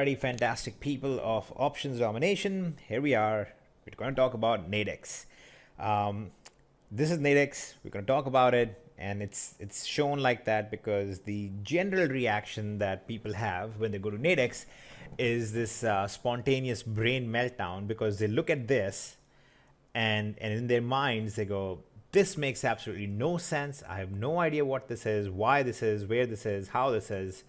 Alrighty, fantastic people of options domination. Here we are. We're going to talk about Nadex. This is Nadex. We're going to talk about it, and it's shown like that because the general reaction that people have when they go to Nadex is this spontaneous brain meltdown because they look at this and in their minds they go, this makes absolutely no sense. I have no idea what this is, why this is, where this is, how this is.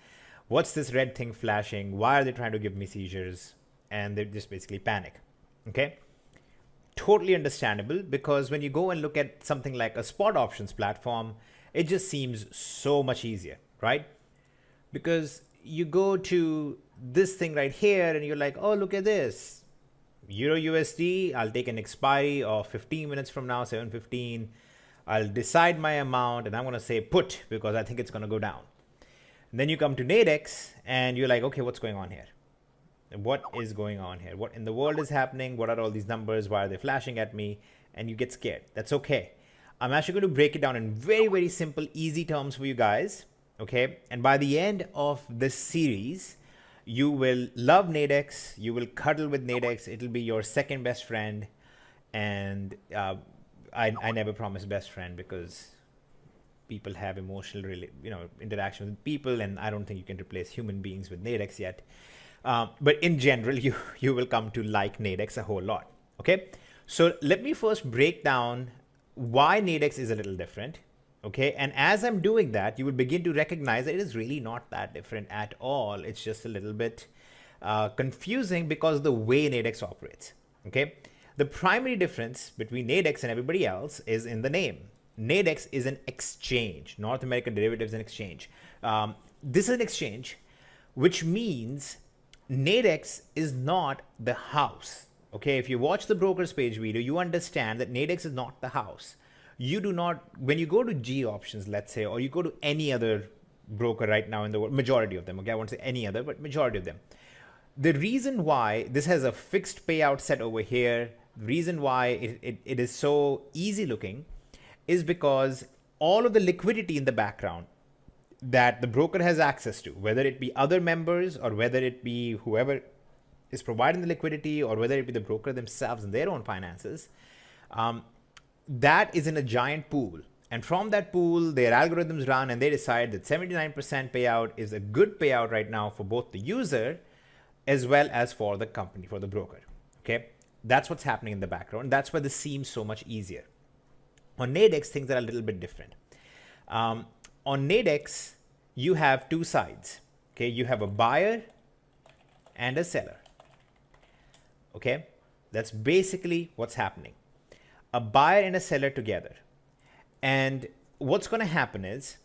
What's this red thing flashing? Why are they trying to give me seizures? And they just basically panic. Okay? Totally understandable, because when you go and look at something like a spot options platform, it just seems so much easier, right? Because you go to this thing right here and you're like, oh, look at this. Euro USD, I'll take an expiry of 15 minutes from now, 7:15. I'll decide my amount and I'm going to say put because I think it's going to go down. And then you come to Nadex and you're like, okay, what's going on here? What is going on here? What in the world is happening? What are all these numbers? Why are they flashing at me? And you get scared. That's okay. I'm actually going to break it down in very, very simple, easy terms for you guys. Okay. And by the end of this series, you will love Nadex. You will cuddle with Nadex. It'll be your second best friend. And I never promise best friend because people have emotional, interaction with people, and I don't think you can replace human beings with Nadex yet. But in general, you will come to like Nadex a whole lot. Okay, so let me first break down why Nadex is a little different. Okay, and as I'm doing that, you will begin to recognize that it is really not that different at all. It's just a little bit confusing because of the way Nadex operates. Okay, the primary difference between Nadex and everybody else is in the name. Nadex is an exchange. North American Derivatives and Exchange. This is an exchange, which means Nadex is not the house. Okay, if you watch the broker's page video, you understand that Nadex is not the house. You do not, when you go to G options, let's say, or you go to any other broker right now in the world, majority of them, okay, I won't say any other, but majority of them. The reason why this has a fixed payout set over here, the reason why it is so easy looking is because all of the liquidity in the background that the broker has access to, whether it be other members or whether it be whoever is providing the liquidity or whether it be the broker themselves and their own finances, that is in a giant pool. And from that pool, their algorithms run and they decide that 79% payout is a good payout right now for both the user as well as for the company, for the broker. Okay, that's what's happening in the background. That's why this seems so much easier. On Nadex, things are a little bit different. On Nadex, you have two sides. Okay, you have a buyer and a seller. Okay, that's basically what's happening. A buyer and a seller together. And what's going to happen is,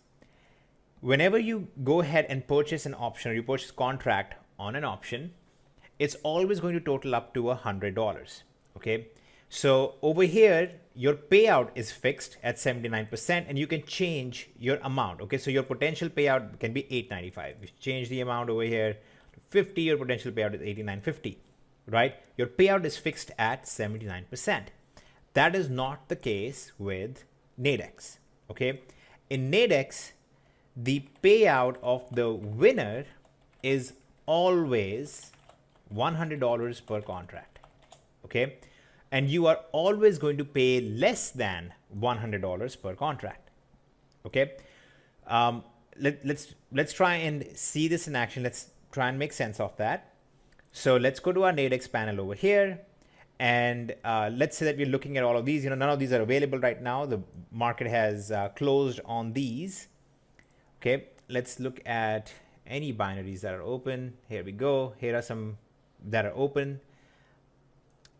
whenever you go ahead and purchase an option or you purchase contract on an option, it's always going to total up to $100. Okay, so over here, your payout is fixed at 79% and you can change your amount. Okay, so your potential payout can be $8.95. If you change the amount over here to 50, your potential payout is $89.50, right? Your payout is fixed at 79%. That is not the case with Nadex. Okay, in Nadex, the payout of the winner is always $100 per contract. Okay, and you are always going to pay less than $100 per contract. Okay, let's try and see this in action. Let's try and make sense of that. So let's go to our Nadex panel over here, and let's say that we're looking at all of these. None of these are available right now. The market has closed on these. Okay, let's look at any binaries that are open. Here we go. Here are some that are open.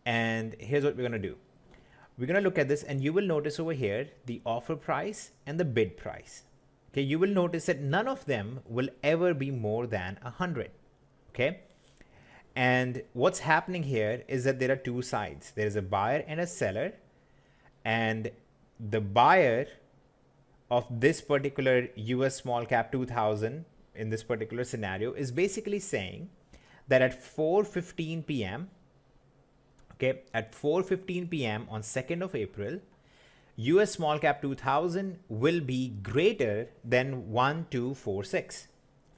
And here's what we're going to do. We're going to look at this and you will notice over here the offer price and the bid price. Okay, you will notice that none of them will ever be more than 100. Okay, and what's happening here is that there are two sides. There is a buyer and a seller, and the buyer of this particular US small cap 2000 in this particular scenario is basically saying that at 4:15 p.m. Okay, at 4:15 p.m. on 2nd of April, US small cap 2000 will be greater than 1246.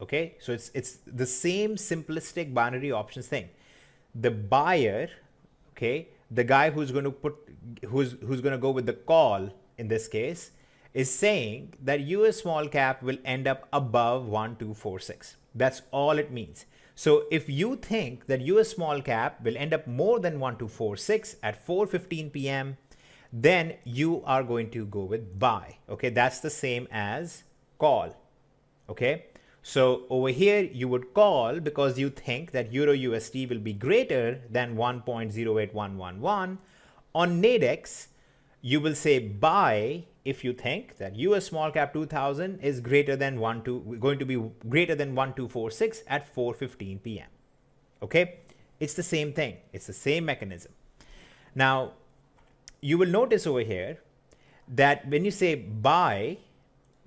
Okay, so it's the same simplistic binary options thing. The buyer, okay, the guy who's going to who's going to go with the call in this case, is saying that US small cap will end up above 1246. That's all it means. So if you think that US small cap will end up more than 1246 at 4:15 p.m., then you are going to go with buy. Okay, that's the same as call. Okay, so over here you would call because you think that Euro USD will be greater than 1.08111. On Nadex, you will say buy if you think that US small cap 2000 is greater than going to be greater than 1246 at 4:15 p.m. Okay, it's the same thing. It's the same mechanism. Now, you will notice over here that when you say buy,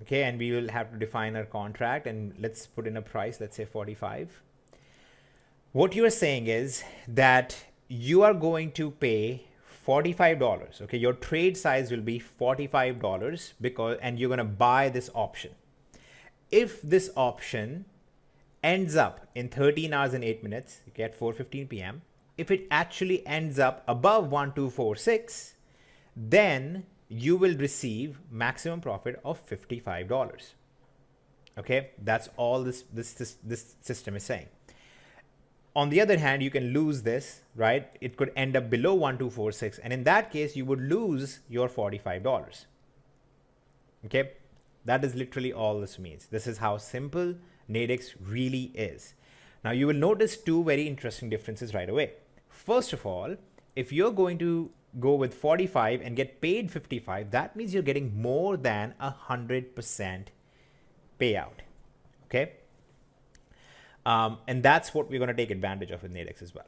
okay, and we will have to define our contract, and let's put in a price, let's say 45. What you are saying is that you are going to pay $45. Okay, your trade size will be $45 and you're going to buy this option. If this option ends up in 13 hours and 8 minutes, okay, at 4:15 p.m., if it actually ends up above 1246, then you will receive maximum profit of $55. Okay, that's all this system is saying. On the other hand, you can lose this, right? It could end up below 1246, and in that case, you would lose your $45. Okay, that is literally all this means. This is how simple Nadex really is. Now, you will notice two very interesting differences right away. First of all, if you're going to go with 45 and get paid 55, that means you're getting more than 100% payout. Okay. And that's what we're going to take advantage of with Nadex as well.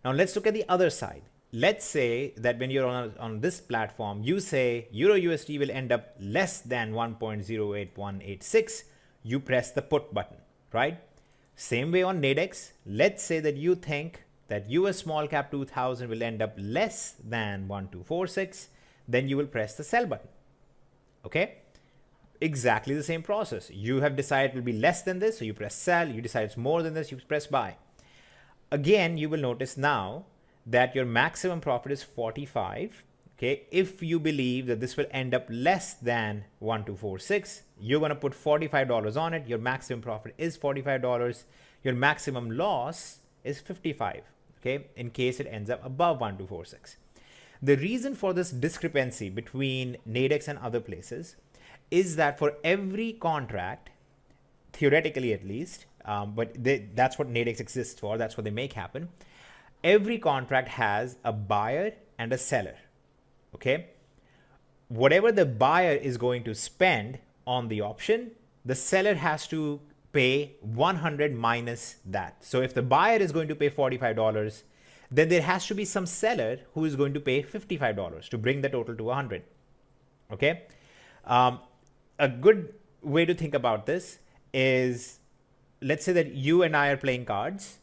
Now let's look at the other side. Let's say that when you're on this platform, you say Euro USD will end up less than 1.08186. You press the put button, right? Same way on Nadex. Let's say that you think that US small cap 2000 will end up less than 1246. Then you will press the sell button. Okay. Exactly the same process. You have decided it will be less than this, so you press sell. You decide it's more than this, you press buy. Again, you will notice now that your maximum profit is 45. Okay, if you believe that this will end up less than 1246, you're going to put $45 on it. Your maximum profit is $45. Your maximum loss is 55. Okay, in case it ends up above 1246. The reason for this discrepancy between Nadex and other places is that for every contract, theoretically at least, but that's what Nadex exists for, that's what they make happen, every contract has a buyer and a seller. Okay, whatever the buyer is going to spend on the option, the seller has to pay 100 minus that. So if the buyer is going to pay $45, then there has to be some seller who is going to pay $55 to bring the total to 100. Okay. A good way to think about this is, let's say that you and I are playing cards,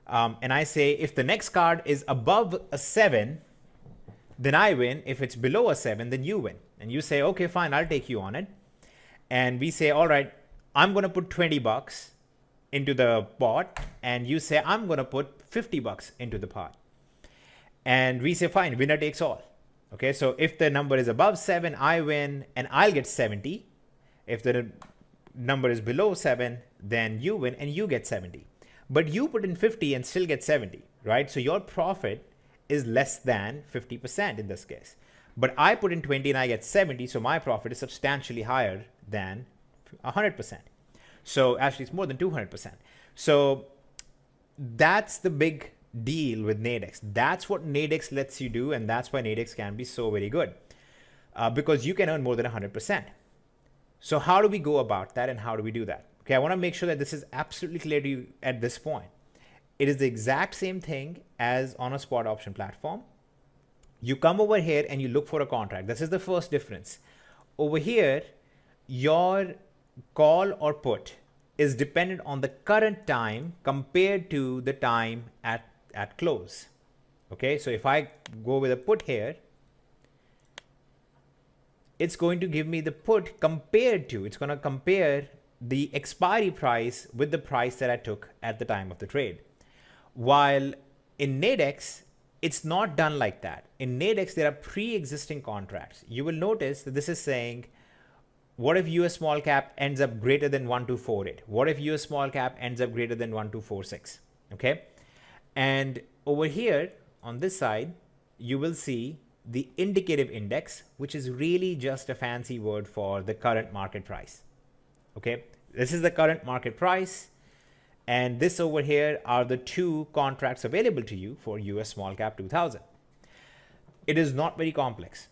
and I say if the next card is above a 7, then I win. If it's below a 7, then you win. And you say, okay, fine, I'll take you on it. And we say, all right, I'm going to put $20 into the pot. And you say, I'm going to put $50 into the pot. And we say, fine, winner takes all. Okay, so if the number is above 7, I win and I'll get 70. If the number is below 7, then you win and you get 70. But you put in 50 and still get 70, right? So your profit is less than 50% in this case. But I put in 20 and I get 70, so my profit is substantially higher than 100%. So actually it's more than 200%. So that's the big deal with Nadex. That's what Nadex lets you do, and that's why Nadex can be so very good, because you can earn more than 100%. So how do we go about that, and how do we do that? Okay, I want to make sure that this is absolutely clear to you at this point. It is the exact same thing as on a spot option platform. You come over here and you look for a contract. This is the first difference. Over here, your call or put is dependent on the current time compared to the time at close. Okay, so if I go with a put here, it's going to give me the put compared to, it's going to compare the expiry price with the price that I took at the time of the trade. While in Nadex, it's not done like that. In Nadex, there are pre-existing contracts. You will notice that this is saying, what if US small cap ends up greater than 1248? What if US small cap ends up greater than 1246? Okay. And over here on this side, you will see the indicative index, which is really just a fancy word for the current market price. Okay. This is the current market price. And this over here are the two contracts available to you for US small cap 2000. It is not very complex.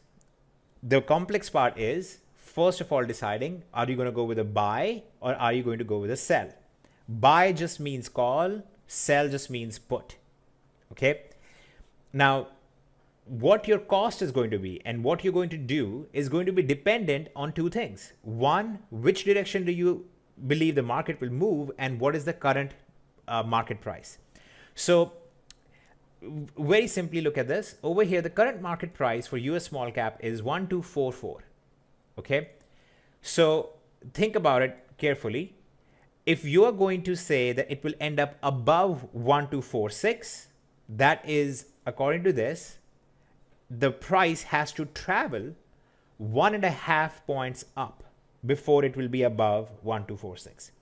The complex part is, first of all, deciding, are you going to go with a buy or are you going to go with a sell? Buy just means call, sell just means put. Okay. Now, what your cost is going to be and what you're going to do is going to be dependent on two things. One, which direction do you believe the market will move, and what is the current market price? So very simply look at this. Over here, the current market price for US small cap is 1244. Okay. So think about it carefully. If you are going to say that it will end up above 1246, that is, according to this, the price has to travel 1.5 points up before it will be above 1246.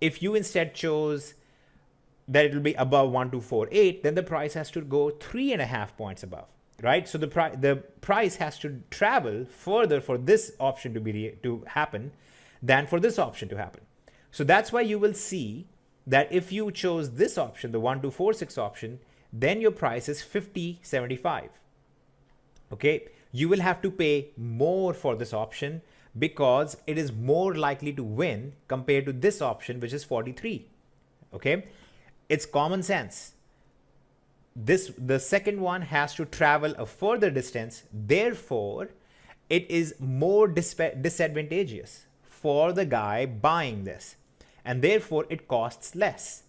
If you instead chose that it will be above 1248, then the price has to go 3.5 points above, right? So the price has to travel further for this option to happen than for this option to happen. So that's why you will see that if you chose this option, the 1246 option, then your price is 50.75. Okay, you will have to pay more for this option because it is more likely to win compared to this option, which is 43. Okay, it's common sense. The second one has to travel a further distance, therefore it is more disadvantageous for the guy buying this, and therefore it costs less.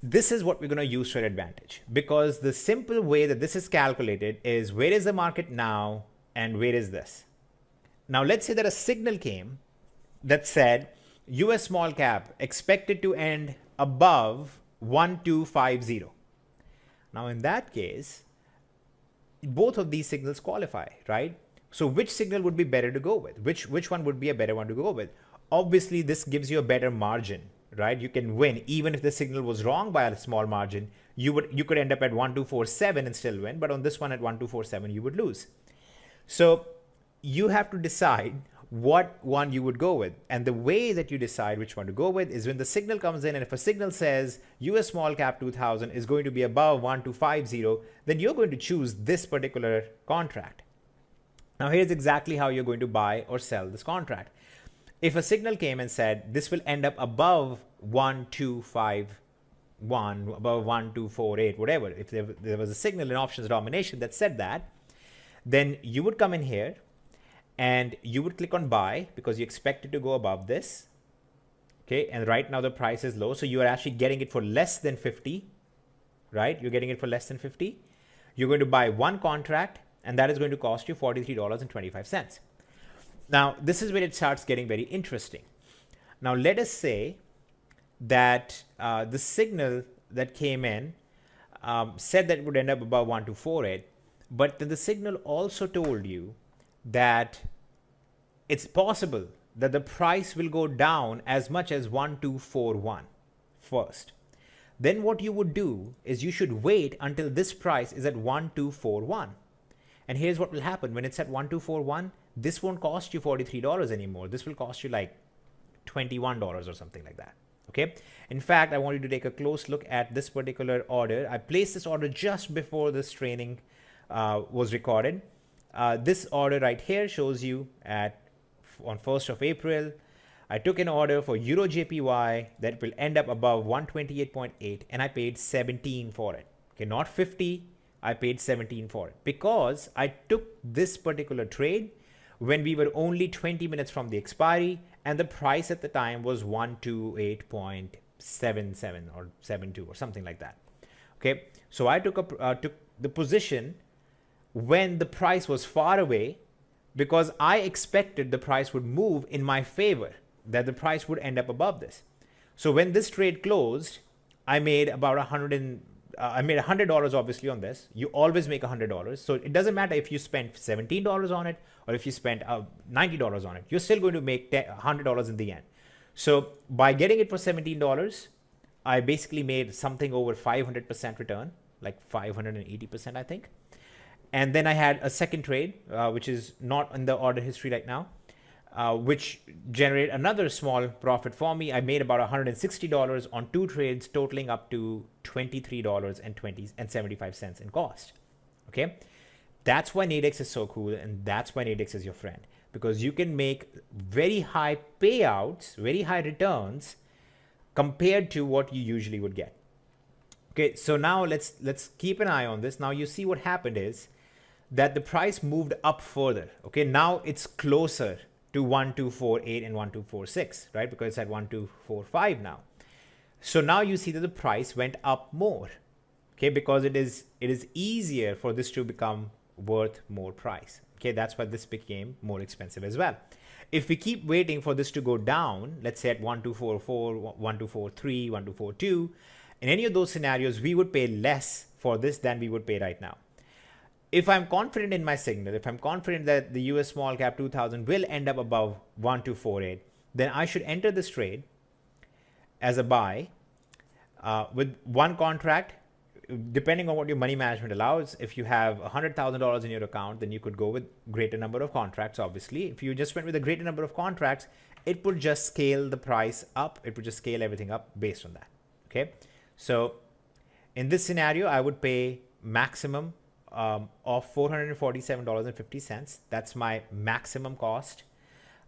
This is what we're going to use to our advantage, because the simple way that this is calculated is, where is the market now and where is this? Now let's say that a signal came that said US small cap expected to end above 1250. Now in that case, both of these signals qualify, right? So which signal would be better to go with? Which one would be a better one to go with? Obviously, this gives you a better margin, right? You can win even if the signal was wrong by a small margin. You could end up at 1247 and still win, but on this one at 1247 you would lose. So you have to decide what one you would go with, and the way that you decide which one to go with is when the signal comes in, and if a signal says US small cap 2000 is going to be above 1250, then you're going to choose this particular contract. Now here's exactly how you're going to buy or sell this contract. If a signal came and said this will end up above 1251, above 1248, whatever, if there was a signal in options domination that said that, then you would come in here and you would click on buy because you expect it to go above this. Okay, and right now the price is low, so you are actually getting it for less than 50, right? You're getting it for less than 50. You're going to buy one contract, and that is going to cost you $43.25. Now, this is where it starts getting very interesting. Now, let us say that the signal that came in said that it would end up above 1248, but then the signal also told you that it's possible that the price will go down as much as 1241 first. Then what you would do is you should wait until this price is at 1241. And here's what will happen. When it's at 1241, this won't cost you $43 anymore. This will cost you like $21 or something like that. Okay. In fact, I want you to take a close look at this particular order. I placed this order just before this training was recorded. This order right here shows you on 1st of April, I took an order for Euro JPY that will end up above 128.8, and I paid 17 for it. Okay, not 50. I paid 17 for it because I took this particular trade when we were only 20 minutes from the expiry, and the price at the time was 128.77 or 72 or something like that. Okay, so I took the position when the price was far away because I expected the price would move in my favor that the price would end up above this. So when this trade closed, I made about I made $100 obviously on this. You always make $100. So it doesn't matter if you spent $17 on it or if you spent $90 on it. You're still going to make $100 in the end. So by getting it for $17, I basically made something over 500% return, like 580%, I think. And then I had a second trade, which is not in the order history right now, which generated another small profit for me. I made about $160 on 2 trades, totaling up to $23.75 in cost. Okay, that's why Nadex is so cool, and that's why Nadex is your friend, because you can make very high payouts, very high returns compared to what you usually would get. Okay, so now let's keep an eye on this. Now you see what happened is that the price moved up further. Okay, now it's closer to 1248 and 1246, right? Because it's at 1245 now. So now you see that the price went up more. Okay, because it is easier for this to become worth more price. Okay, that's why this became more expensive as well. If we keep waiting for this to go down, let's say at 1244, 1243, 1242, in any of those scenarios, we would pay less for this than we would pay right now. If I'm confident in my signal, if I'm confident that the US small cap 2000 will end up above 1248, then I should enter this trade as a buy with one contract. Depending on what your money management allows, if you have $100,000 in your account, then you could go with greater number of contracts. Obviously, if you just went with a greater number of contracts, it would just scale the price up. It would just scale everything up based on that. Okay, so in this scenario, I would pay maximum of $447.50. That's my maximum cost.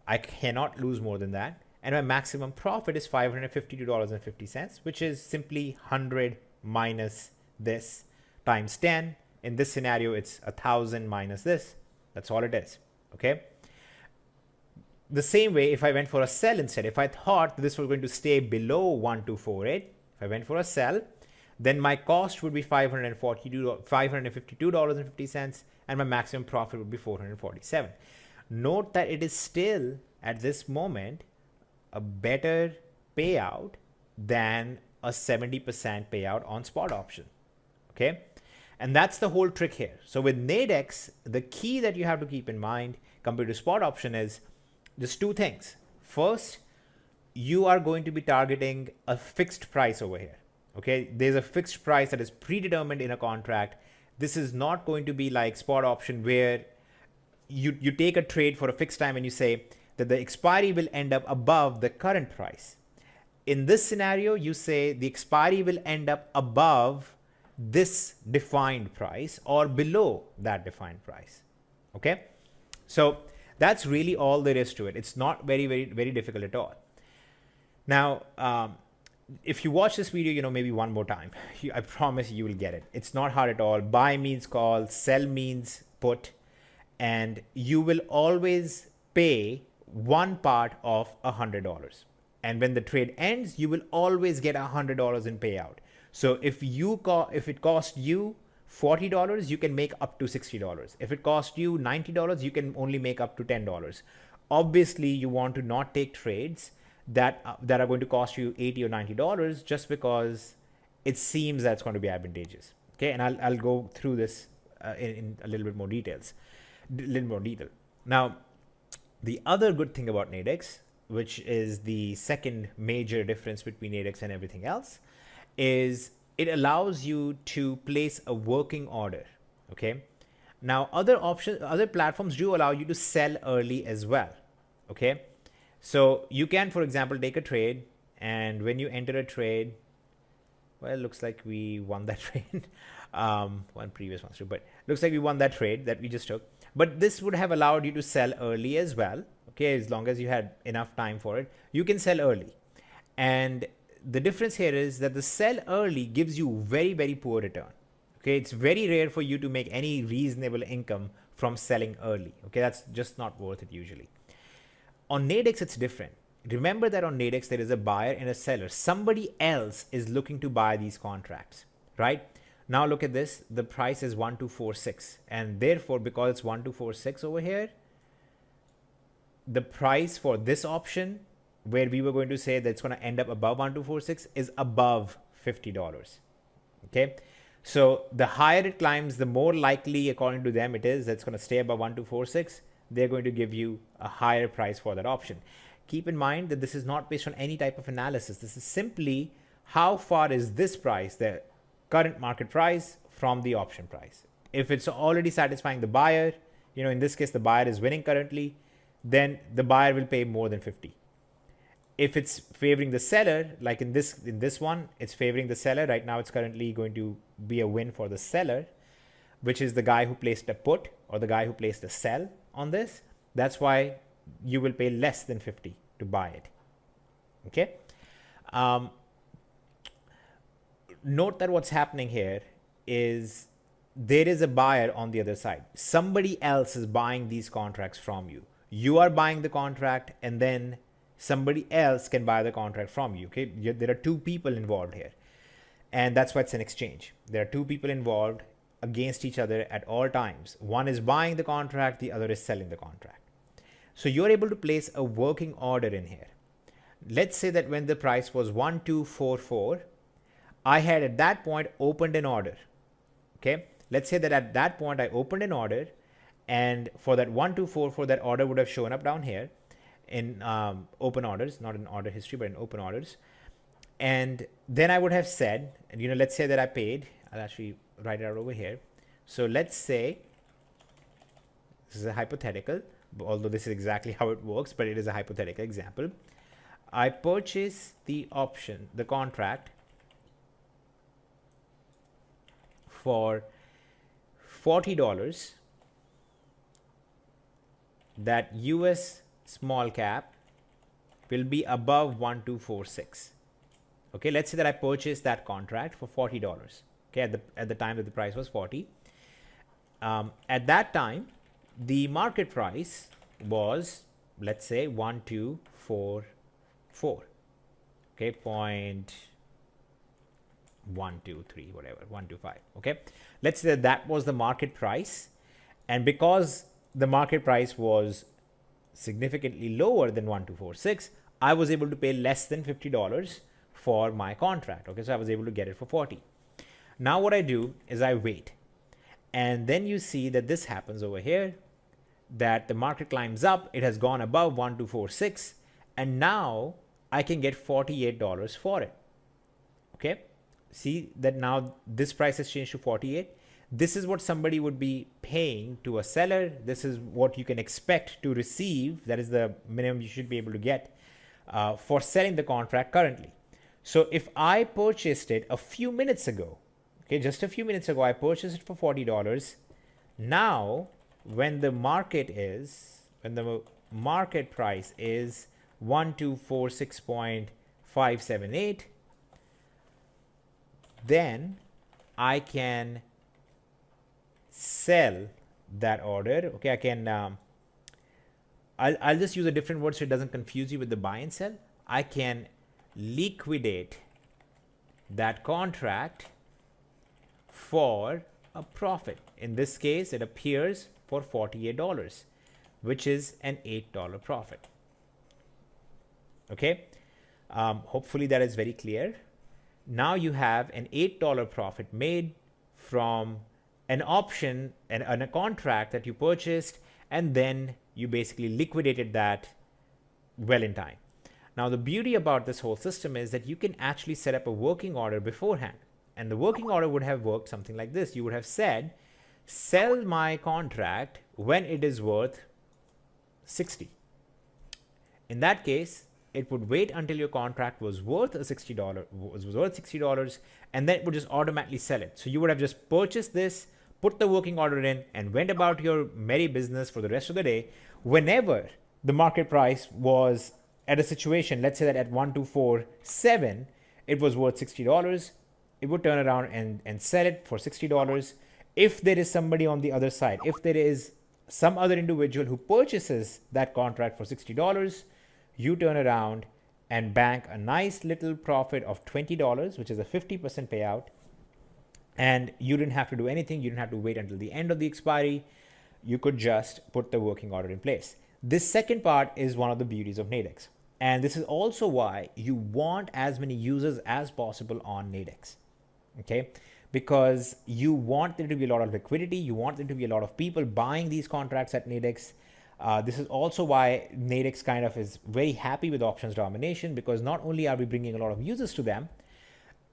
I cannot lose more than that. And my maximum profit is $552.50, which is simply 100 minus this times 10. In this scenario, it's 1,000 minus this. That's all it is. Okay. The same way, if I went for a sell instead, if I thought this was going to stay below 1248, if I went for a sell, then my cost would be $552.50, and my maximum profit would be $447. Note that it is still at this moment a better payout than a 70% payout on spot option. Okay, and that's the whole trick here. So with Nadex, the key that you have to keep in mind compared to spot option is just 2 things. First, you are going to be targeting a fixed price over here. Okay, there's a fixed price that is predetermined in a contract. This is not going to be like spot option where you take a trade for a fixed time and you say that the expiry will end up above the current price. In this scenario, you say the expiry will end up above this defined price or below that defined price. Okay, so that's really all there is to it. It's not very difficult at all. Now, if you watch this video, maybe one more time, I promise you will get it. It's not hard at all. Buy means call, sell means put, and you will always pay one part of $100. And when the trade ends, you will always get $100 in payout. So if it cost you $40, you can make up to $60. If it cost you $90, you can only make up to $10. Obviously, you want to not take trades that are going to cost you $80 or $90 just because it seems that it's going to be advantageous. Okay, and I'll go through this in a little bit more detail. Now, the other good thing about Nadex, which is the second major difference between Nadex and everything else, is it allows you to place a working order. Okay, now other platforms do allow you to sell early as well. Okay, so you can, for example, take a trade, and when you enter a trade, well, it looks like we won that trade. One previous one too, but looks like we won that trade that we just took. But this would have allowed you to sell early as well. Okay, as long as you had enough time for it, you can sell early. And the difference here is that the sell early gives you very poor return. Okay, it's very rare for you to make any reasonable income from selling early. Okay, that's just not worth it usually. On Nadex, it's different. Remember that on Nadex, there is a buyer and a seller. Somebody else is looking to buy these contracts, right? Now look at this. The price is 1246. And therefore, because it's 1246 over here, the price for this option where we were going to say that it's going to end up above 1246 is above $50. Okay. So the higher it climbs, the more likely, according to them, it is that it's going to stay above 1246. They're going to give you a higher price for that option. Keep in mind that this is not based on any type of analysis. This is simply how far is this price, the current market price, from the option price. If it's already satisfying the buyer, in this case, the buyer is winning currently, then the buyer will pay more than 50. If it's favoring the seller, like in this one, it's favoring the seller. Right now, it's currently going to be a win for the seller, which is the guy who placed a put or the guy who placed a sell on this. That's why you will pay less than 50 to buy it. Okay. Note that what's happening here is there is a buyer on the other side. Somebody else is buying these contracts from you. You are buying the contract, and then somebody else can buy the contract from you. Okay, there are two people involved here, and that's why it's an exchange. There are two people involved against each other at all times. One is buying the contract, the other is selling the contract. So you're able to place a working order in here. Let's say that when the price was 1244, I had at that point opened an order. Okay, let's say that at that point I opened an order, and for that 1244, that order would have shown up down here in open orders, not in order history, but in open orders. And then I would have said, let's say that I paid, I'll actually write it out over here. So let's say, this is a hypothetical, although this is exactly how it works, but it is a hypothetical example. I purchase the option, the contract, for $40, that US small cap will be above 1246. Okay, let's say that I purchased that contract for $40. Okay, at the time that the price was 40. At that time, the market price was, let's say, 1244. Okay, 0.123, whatever, 125. Okay, let's say that was the market price, and because the market price was significantly lower than 1246, I was able to pay less than $50 for my contract. Okay, so I was able to get it for 40. Now what I do is I wait, and then you see that this happens over here, that the market climbs up, it has gone above 1246, and now I can get $48 for it. Okay, see that now this price has changed to 48. This is what somebody would be paying to a seller. This is what you can expect to receive. That is the minimum you should be able to get for selling the contract currently. So if I purchased it a few minutes ago, okay, just a few minutes ago, I purchased it for $40. Now, when the market price is 1246.578, then I can sell that order. Okay, I can I'll just use a different word so it doesn't confuse you with the buy and sell. I can liquidate that contract for a profit. In this case, it appears for $48, which is an $8 profit. Okay, hopefully that is very clear. Now you have an $8 profit made from an option and a contract that you purchased, and then you basically liquidated that well in time. Now, the beauty about this whole system is that you can actually set up a working order beforehand. And the working order would have worked something like this. You would have said, sell my contract when it is worth 60. In that case, it would wait until your contract was worth $60, and then it would just automatically sell it. So you would have just purchased this, put the working order in, and went about your merry business for the rest of the day. Whenever the market price was at a situation, let's say that at 1247, it was worth $60, it would turn around and sell it for $60. If there is somebody on the other side, if there is some other individual who purchases that contract for $60, you turn around and bank a nice little profit of $20, which is a 50% payout. And you didn't have to do anything. You didn't have to wait until the end of the expiry. You could just put the working order in place. This second part is one of the beauties of Nadex. And this is also why you want as many users as possible on Nadex, okay? Because you want there to be a lot of liquidity, you want there to be a lot of people buying these contracts at Nadex. This is also why Nadex kind of is very happy with options domination, because not only are we bringing a lot of users to them,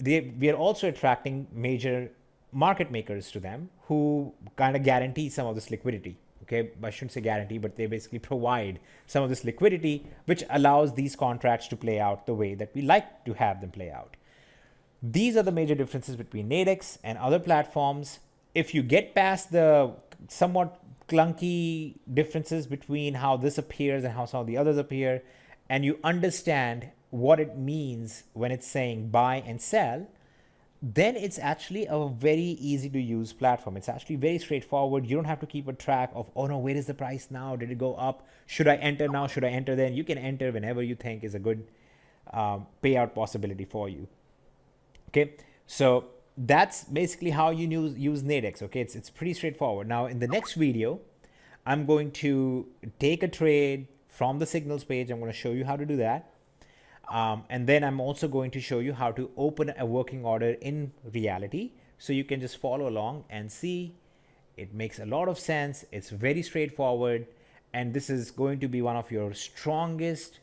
we are also attracting major market makers to them who kind of guarantee some of this liquidity. Okay, I shouldn't say guarantee, but they basically provide some of this liquidity, which allows these contracts to play out the way that we like to have them play out. These are the major differences between Nadex and other platforms. If you get past the somewhat clunky differences between how this appears and how some of the others appear, and you understand what it means when it's saying buy and sell, then it's actually a very easy to use platform. It's actually very straightforward. You don't have to keep a track of, oh no, where is the price now? Did it go up? Should I enter now? Should I enter then? You can enter whenever you think is a good payout possibility for you. Okay, so that's basically how you use Nadex. Okay, it's pretty straightforward. Now in the next video, I'm going to take a trade from the signals page. I'm going to show you how to do that. And then I'm also going to show you how to open a working order in reality. So you can just follow along and see. It makes a lot of sense. It's very straightforward. And this is going to be one of your strongest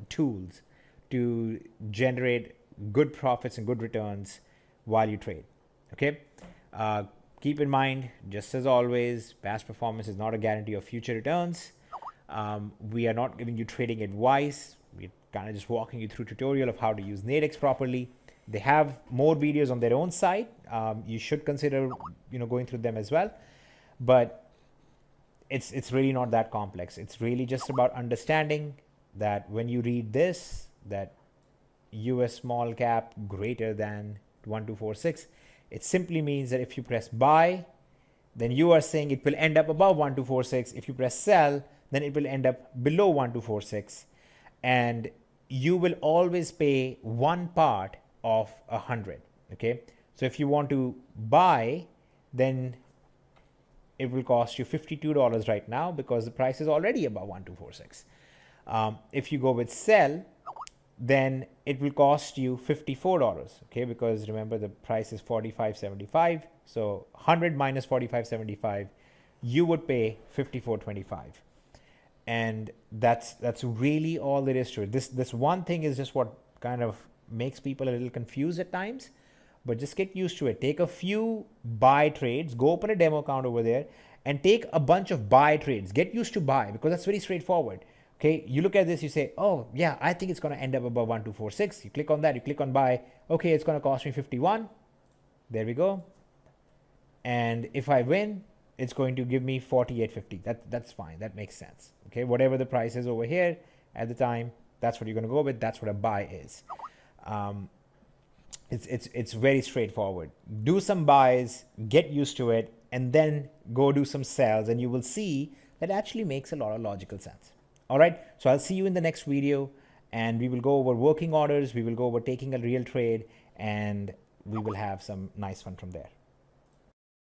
tools to generate good profits and good returns while you trade. Okay. Keep in mind, just as always, past performance is not a guarantee of future returns. We are not giving you trading advice. We're kind of just walking you through a tutorial of how to use Nadex properly. They have more videos on their own site. You should consider, going through them as well. But it's really not that complex. It's really just about understanding that when you read this, that US small cap greater than 1246, it simply means that if you press buy, then you are saying it will end up above 1246. If you press sell, then it will end up below 1246. And you will always pay one part of 100. Okay, so if you want to buy, then it will cost you $52 right now because the price is already above 1246. If you go with sell, then it will cost you $54. Okay, because remember the price is $45.75. So 100 minus $45.75, you would pay $54.25. And that's really all there is to it. This one thing is just what kind of makes people a little confused at times, but just get used to it. Take a few buy trades, go open a demo account over there and take a bunch of buy trades. Get used to buy because that's very straightforward. Okay, you look at this, you say, oh yeah, I think it's going to end up above 1246. You click on that, you click on buy. Okay, it's going to cost me 51. There we go. And if I win, it's going to give me 48.50. That's fine. That makes sense. Okay, whatever the price is over here at the time, that's what you're going to go with. That's what a buy is. It's very straightforward. Do some buys, get used to it, and then go do some sells, and you will see that actually makes a lot of logical sense. All right, so I'll see you in the next video, and we will go over working orders. We will go over taking a real trade, and we will have some nice fun from there.